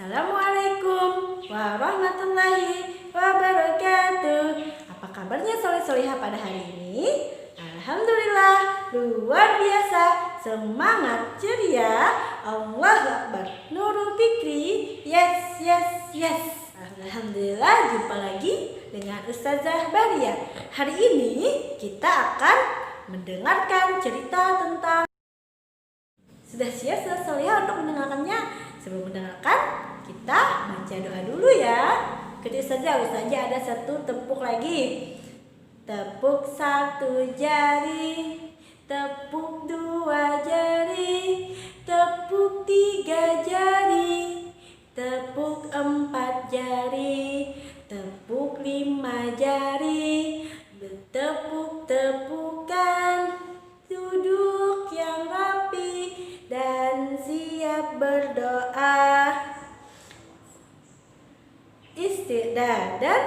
Assalamualaikum warahmatullahi wabarakatuh. Apa kabarnya soleh-solehah pada hari ini? Alhamdulillah, luar biasa, semangat, ceria. Allahu Akbar, Nurul Fikri. Yes. Alhamdulillah, jumpa lagi dengan Ustazah Baria. Hari ini kita akan mendengarkan cerita tentang. Sudah siap solehah untuk mendengarkannya? Sebelum mendengarkan, kita baca doa dulu ya. Ketika Ustazah ada satu tepuk lagi. Tepuk satu jari, tepuk dua jari, tepuk tiga jari, tepuk empat jari, tepuk lima jari, tepuk-tepukan, duduk yang rapi dan siap berdoa. Istiqdadan,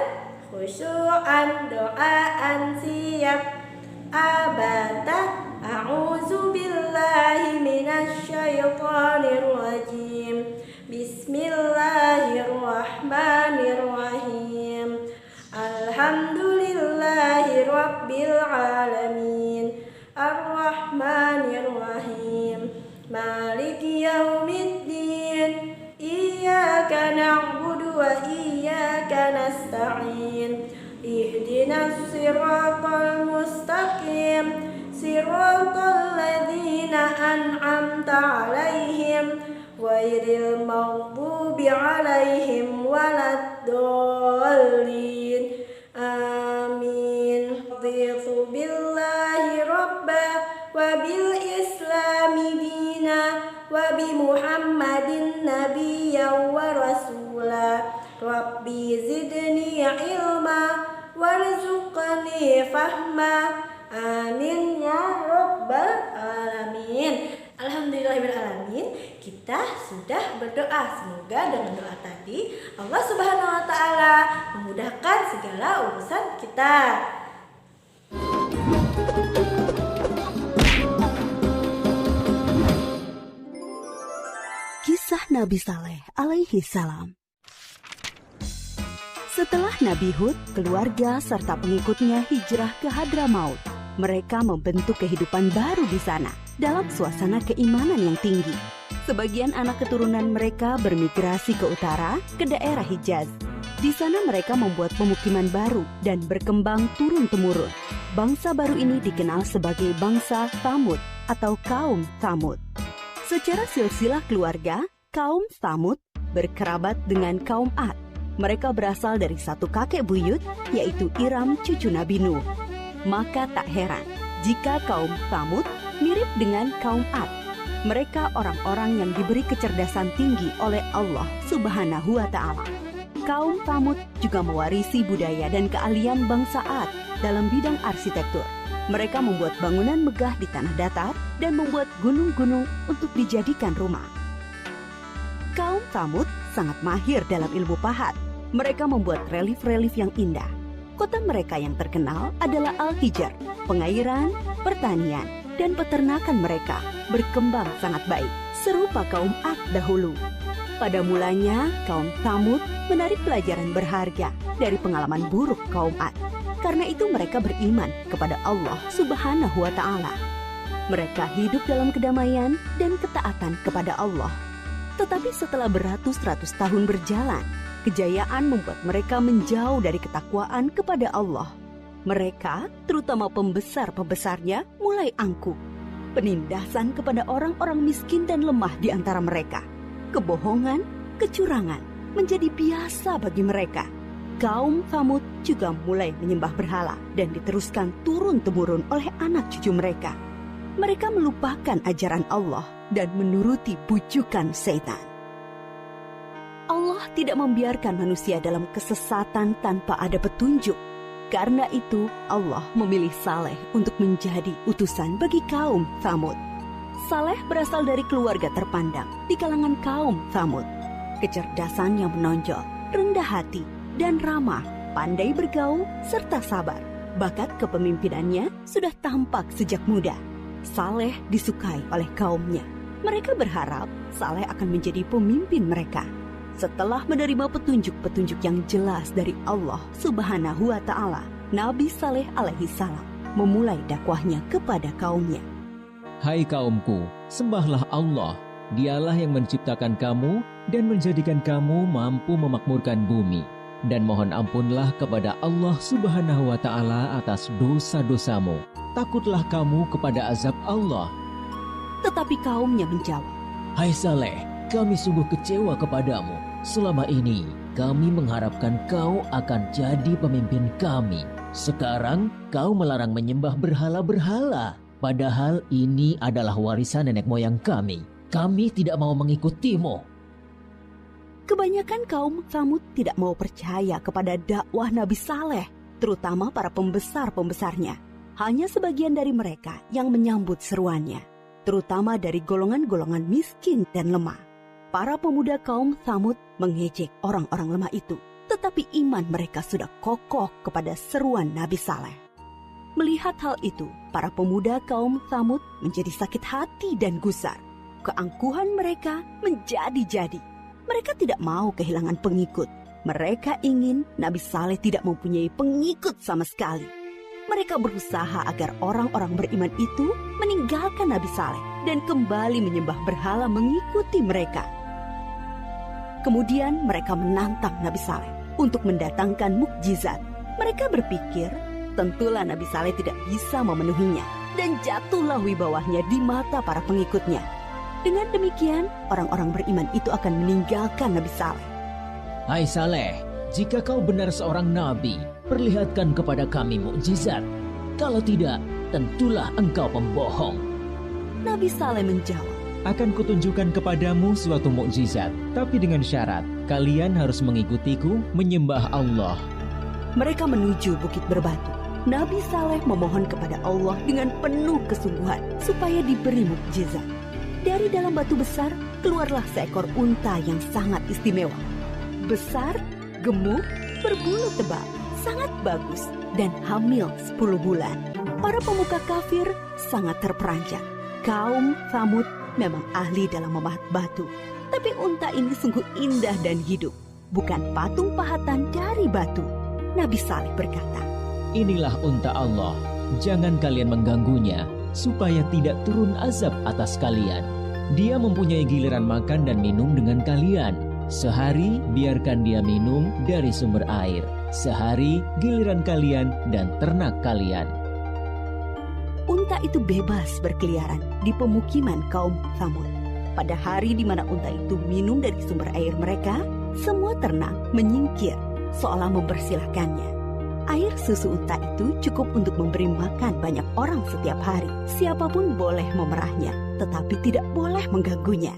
khusyu'an, doaan siap. Abata, a'udzu billahi minasyaitonir rajim. Bismillahirrahmanirrahim. Alhamdulillahi rabbil alamin. Ar-Rahmanir-Rahim. Maliki yaumiddin. Iyyaka na'budu wa iyyaka nasta'in. Ihdinas siratal mustaqim. Siratal ladzina an'amta 'alaihim ghairil maghdubi 'alaihim waladdallin. Amin. Raditu billahi rabba wa bil islami dina wa bi Muhammadin nabiyyan wa rasula. Rabbi zidni ilma warzuqni fahma. Amin ya rabbal alamin. Alhamdulillahirrahmanirrahim. Kita sudah berdoa. Semoga dengan doa tadi Allah Subhanahu wa taala memudahkan segala urusan kita. Kisah Nabi Saleh alaihi salam. Setelah Nabi Hud, keluarga serta pengikutnya hijrah ke Hadramaut, mereka membentuk kehidupan baru di sana dalam suasana keimanan yang tinggi. Sebagian anak keturunan mereka bermigrasi ke utara, ke daerah Hijaz. Di sana mereka membuat pemukiman baru dan berkembang turun-temurun. Bangsa baru ini dikenal sebagai bangsa Tsamud atau kaum Tsamud. Secara silsilah keluarga, kaum Tsamud berkerabat dengan kaum Ad. Mereka berasal dari satu kakek buyut, yaitu Iram cucu Nabi Nuh. Maka tak heran jika kaum Tsamud mirip dengan kaum Ad. Mereka orang-orang yang diberi kecerdasan tinggi oleh Allah Subhanahu wa ta'ala. Kaum Tsamud juga mewarisi budaya dan keahlian bangsa Ad dalam bidang arsitektur. Mereka membuat bangunan megah di tanah datar dan membuat gunung-gunung untuk dijadikan rumah. Kaum Tsamud sangat mahir dalam ilmu pahat. Mereka membuat relief-relief yang indah. Kota mereka yang terkenal adalah Al-Hijr. Pengairan, pertanian, dan peternakan mereka berkembang sangat baik, serupa kaum Ad dahulu. Pada mulanya, kaum Tsamud menarik pelajaran berharga dari pengalaman buruk kaum Ad. Karena itu mereka beriman kepada Allah Subhanahu wa ta'ala. Mereka hidup dalam kedamaian dan ketaatan kepada Allah. Tetapi setelah beratus-ratus tahun berjalan, kejayaan membuat mereka menjauh dari ketakwaan kepada Allah. Mereka, terutama pembesar-pembesarnya, mulai angkuh. Penindasan kepada orang-orang miskin dan lemah di antara mereka. Kebohongan, kecurangan menjadi biasa bagi mereka. Kaum Tsamud juga mulai menyembah berhala dan diteruskan turun-temurun oleh anak cucu mereka. Mereka melupakan ajaran Allah dan menuruti bujukan setan. Allah tidak membiarkan manusia dalam kesesatan tanpa ada petunjuk. Karena itu, Allah memilih Saleh untuk menjadi utusan bagi kaum Tsamud. Saleh berasal dari keluarga terpandang di kalangan kaum Tsamud. Kecerdasan yang menonjol, rendah hati, dan ramah, pandai bergaul, serta sabar. Bakat kepemimpinannya sudah tampak sejak muda. Saleh disukai oleh kaumnya. Mereka berharap Saleh akan menjadi pemimpin mereka. Setelah menerima petunjuk-petunjuk yang jelas dari Allah Subhanahu wa Ta'ala, Nabi Saleh alaihi salam memulai dakwahnya kepada kaumnya. Hai kaumku, sembahlah Allah. Dialah yang menciptakan kamu dan menjadikan kamu mampu memakmurkan bumi. Dan mohon ampunlah kepada Allah Subhanahu wa Ta'ala atas dosa-dosamu. Takutlah kamu kepada azab Allah. Tetapi kaumnya menjawab, Hai Saleh, kami sungguh kecewa kepadamu. Selama ini kami mengharapkan kau akan jadi pemimpin kami. Sekarang kau melarang menyembah berhala-berhala. Padahal ini adalah warisan nenek moyang kami. Kami tidak mau mengikutimu. kebanyakan kaum Tsamud tidak mau percaya kepada dakwah Nabi Saleh, terutama para pembesar-pembesarnya. Hanya sebagian dari mereka yang menyambut seruannya, terutama dari golongan-golongan miskin dan lemah. Para pemuda kaum Tsamud mengejek orang-orang lemah itu, tetapi iman mereka sudah kokoh kepada seruan Nabi Saleh. Melihat hal itu, para pemuda kaum Tsamud menjadi sakit hati dan gusar. Keangkuhan mereka menjadi-jadi. Mereka tidak mau kehilangan pengikut. Mereka ingin Nabi Saleh tidak mempunyai pengikut sama sekali. Mereka berusaha agar orang-orang beriman itu meninggalkan Nabi Saleh dan kembali menyembah berhala mengikuti mereka. Kemudian mereka menantang Nabi Saleh untuk mendatangkan mukjizat. Mereka berpikir tentulah Nabi Saleh tidak bisa memenuhinya dan jatuhlah wibawahnya di mata para pengikutnya. Dengan demikian, orang-orang beriman itu akan meninggalkan Nabi Saleh. Hai Saleh, jika kau benar seorang nabi, perlihatkan kepada kami mukjizat. Kalau tidak, tentulah engkau pembohong. Nabi Saleh menjawab, Akan kutunjukkan kepadamu suatu mukjizat, tapi dengan syarat, kalian harus mengikutiku menyembah Allah. Mereka menuju Bukit Berbatu. Nabi Saleh memohon kepada Allah dengan penuh kesungguhan supaya diberi mukjizat. Dari dalam batu besar, keluarlah seekor unta yang sangat istimewa. Besar, gemuk, berbulu tebal, sangat bagus, dan hamil 10 bulan. Para pemuka kafir sangat terperanjat. Kaum Tsamud memang ahli dalam memahat batu. Tapi unta ini sungguh indah dan hidup, bukan patung pahatan dari batu. Nabi Saleh berkata, Inilah unta Allah, jangan kalian mengganggunya, supaya tidak turun azab atas kalian. Dia mempunyai giliran makan dan minum dengan kalian. Sehari biarkan dia minum dari sumber air. Sehari giliran kalian dan ternak kalian. Unta itu bebas berkeliaran di pemukiman kaum Tsamud. Pada hari di mana unta itu minum dari sumber air mereka, semua ternak menyingkir seolah mempersilahkannya. Air susu unta itu cukup untuk memberi makan banyak orang setiap hari. Siapapun boleh memerahnya, tetapi tidak boleh mengganggunya.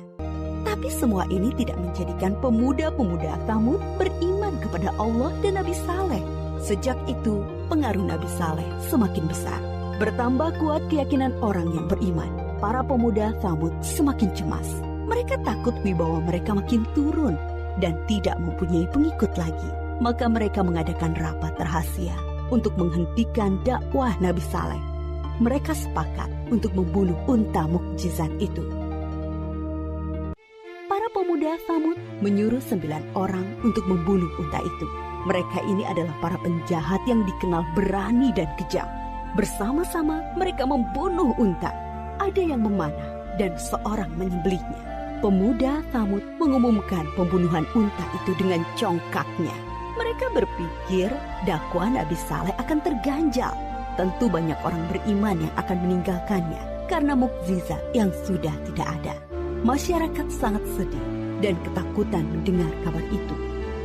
Tapi semua ini tidak menjadikan pemuda-pemuda Tsamud beriman kepada Allah dan Nabi Saleh. Sejak itu, pengaruh Nabi Saleh semakin besar. Bertambah kuat keyakinan orang yang beriman. Para pemuda Tsamud semakin cemas. Mereka takut wibawa mereka makin turun dan tidak mempunyai pengikut lagi. Maka mereka mengadakan rapat rahasia untuk menghentikan dakwah Nabi Saleh. Mereka sepakat untuk membunuh unta mukjizat itu. Para pemuda Tsamud menyuruh 9 orang untuk membunuh unta itu. Mereka ini adalah para penjahat yang dikenal berani dan kejam. Bersama-sama mereka membunuh unta. Ada yang memanah dan seorang menyembelihnya. Pemuda Tsamud mengumumkan pembunuhan unta itu dengan congkaknya. Mereka berpikir dakwah Nabi Saleh akan terganjal. Tentu banyak orang beriman yang akan meninggalkannya karena mukjizat yang sudah tidak ada. Masyarakat sangat sedih dan ketakutan mendengar kabar itu.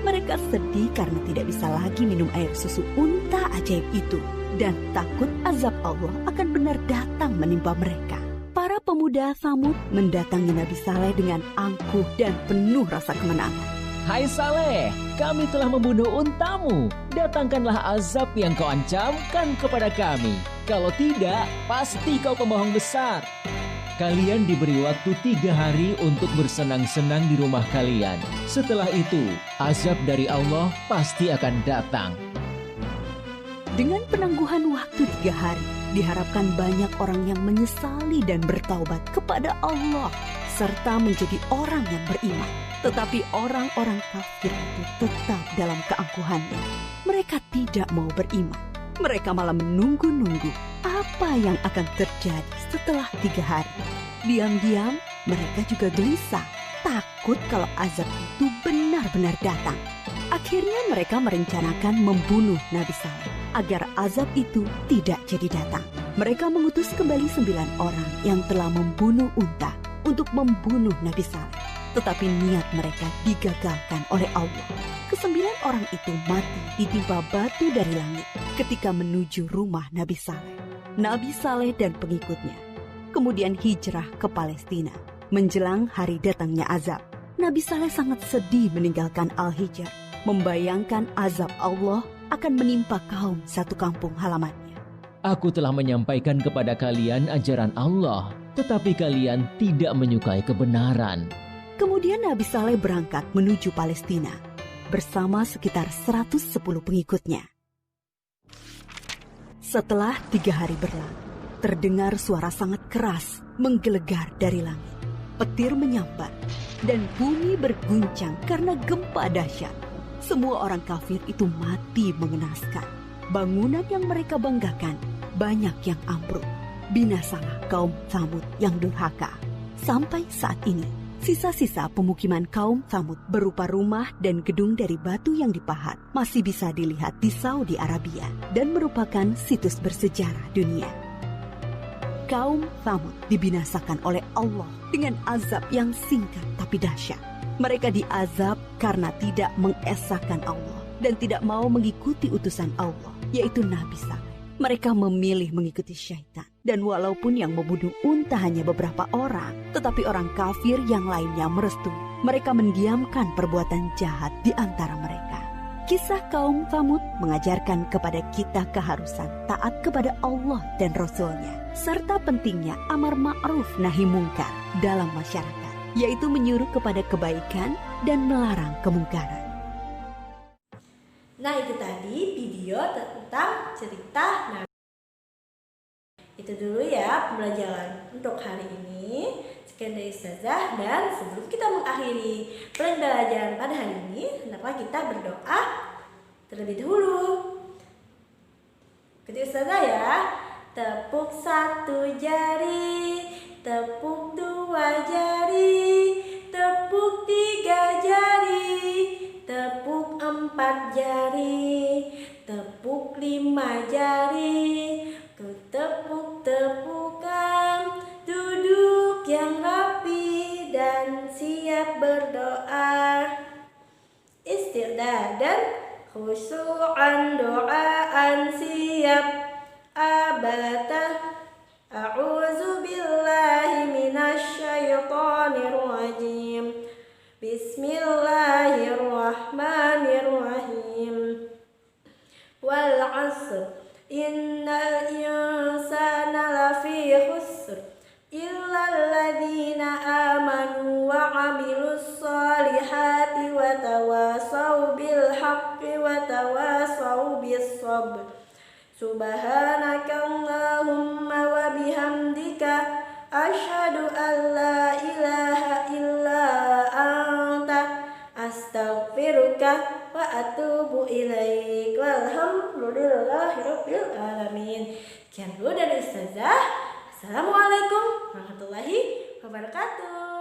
Mereka sedih karena tidak bisa lagi minum air susu unta ajaib itu dan takut azab Allah akan benar datang menimpa mereka. Para pemuda Tsamud mendatangi Nabi Saleh dengan angkuh dan penuh rasa kemenangan. Hai Saleh, kami telah membunuh untamu. Datangkanlah azab yang kau ancamkan kepada kami. Kalau tidak, pasti kau pembohong besar. Kalian diberi waktu 3 hari untuk bersenang-senang di rumah kalian. Setelah itu, azab dari Allah pasti akan datang. Dengan penangguhan waktu 3 hari, diharapkan banyak orang yang menyesali dan bertaubat kepada Allah serta menjadi orang yang beriman. Tetapi orang-orang kafir itu tetap dalam keangkuhannya. Mereka tidak mau beriman. Mereka malah menunggu-nunggu apa yang akan terjadi setelah 3 hari. Diam-diam mereka juga gelisah, takut kalau azab itu benar-benar datang. Akhirnya mereka merencanakan membunuh Nabi Saleh agar azab itu tidak jadi datang. Mereka mengutus kembali 9 orang yang telah membunuh unta untuk membunuh Nabi Saleh. Tetapi niat mereka digagalkan oleh Allah. Kesembilan orang itu mati ditimpa batu dari langit ketika menuju rumah Nabi Saleh. Nabi Saleh dan pengikutnya kemudian hijrah ke Palestina. Menjelang hari datangnya azab, Nabi Saleh sangat sedih meninggalkan Al-Hijr, membayangkan azab Allah akan menimpa kaum satu kampung halamannya. Aku telah menyampaikan kepada kalian ajaran Allah, tetapi kalian tidak menyukai kebenaran. Kemudian Nabi Saleh berangkat menuju Palestina bersama sekitar 110 pengikutnya. Setelah 3 hari berlalu, terdengar suara sangat keras menggelegar dari langit. Petir menyambar dan bumi berguncang karena gempa dahsyat. Semua orang kafir itu mati mengenaskan. Bangunan yang mereka banggakan banyak yang ambruk. Binasalah kaum Tsamud yang durhaka. Sampai saat ini, sisa-sisa pemukiman kaum Tsamud berupa rumah dan gedung dari batu yang dipahat masih bisa dilihat di Saudi Arabia dan merupakan situs bersejarah dunia. Kaum Tsamud dibinasakan oleh Allah dengan azab yang singkat tapi dahsyat. Mereka diazab karena tidak mengesahkan Allah dan tidak mau mengikuti utusan Allah, yaitu Nabi Saleh. Mereka memilih mengikuti syaitan. Dan walaupun yang membunuh unta hanya beberapa orang, tetapi orang kafir yang lainnya merestui. Mereka mendiamkan perbuatan jahat di antara mereka. Kisah kaum Tsamud mengajarkan kepada kita keharusan taat kepada Allah dan Rasul-Nya, serta pentingnya amar ma'ruf nahi mungkar dalam masyarakat, yaitu menyuruh kepada kebaikan dan melarang kemungkaran. Nah, itu tadi video tentang cerita Nabi. Itu dulu ya pembelajaran untuk hari ini. Sekian dari Ustazah, dan sebelum kita mengakhiri pembelajaran pada hari ini, hendaklah kita berdoa terlebih dahulu. Ketika Ustazah ya, tepuk 1 jari, tepuk 2 jari, tepuk 3 jari, tepuk 4 jari, tepuk 5 jari, tepuk-tepukan, duduk yang rapi dan siap berdoa. Isti'dadan, khusyu'an, doaan siap, abata. A'udzu billahi minasyaitonir rajim. Bismillahirrahmanirrahim. Wal 'asr, innal insana lafi khusr, illal ladzina amanu wa 'amilus solihati wa tawasaw bil haqqi wa tawasaw bis sabr. Subhanakallahumma wa bihamdika, asyhadu an la ilaha illa anta, astaghfiruka wa atubu ilaik. Walhamdulillahirabbil alamin. Sekian dulu dari Ustazah. Assalamualaikum warahmatullahi wabarakatuh.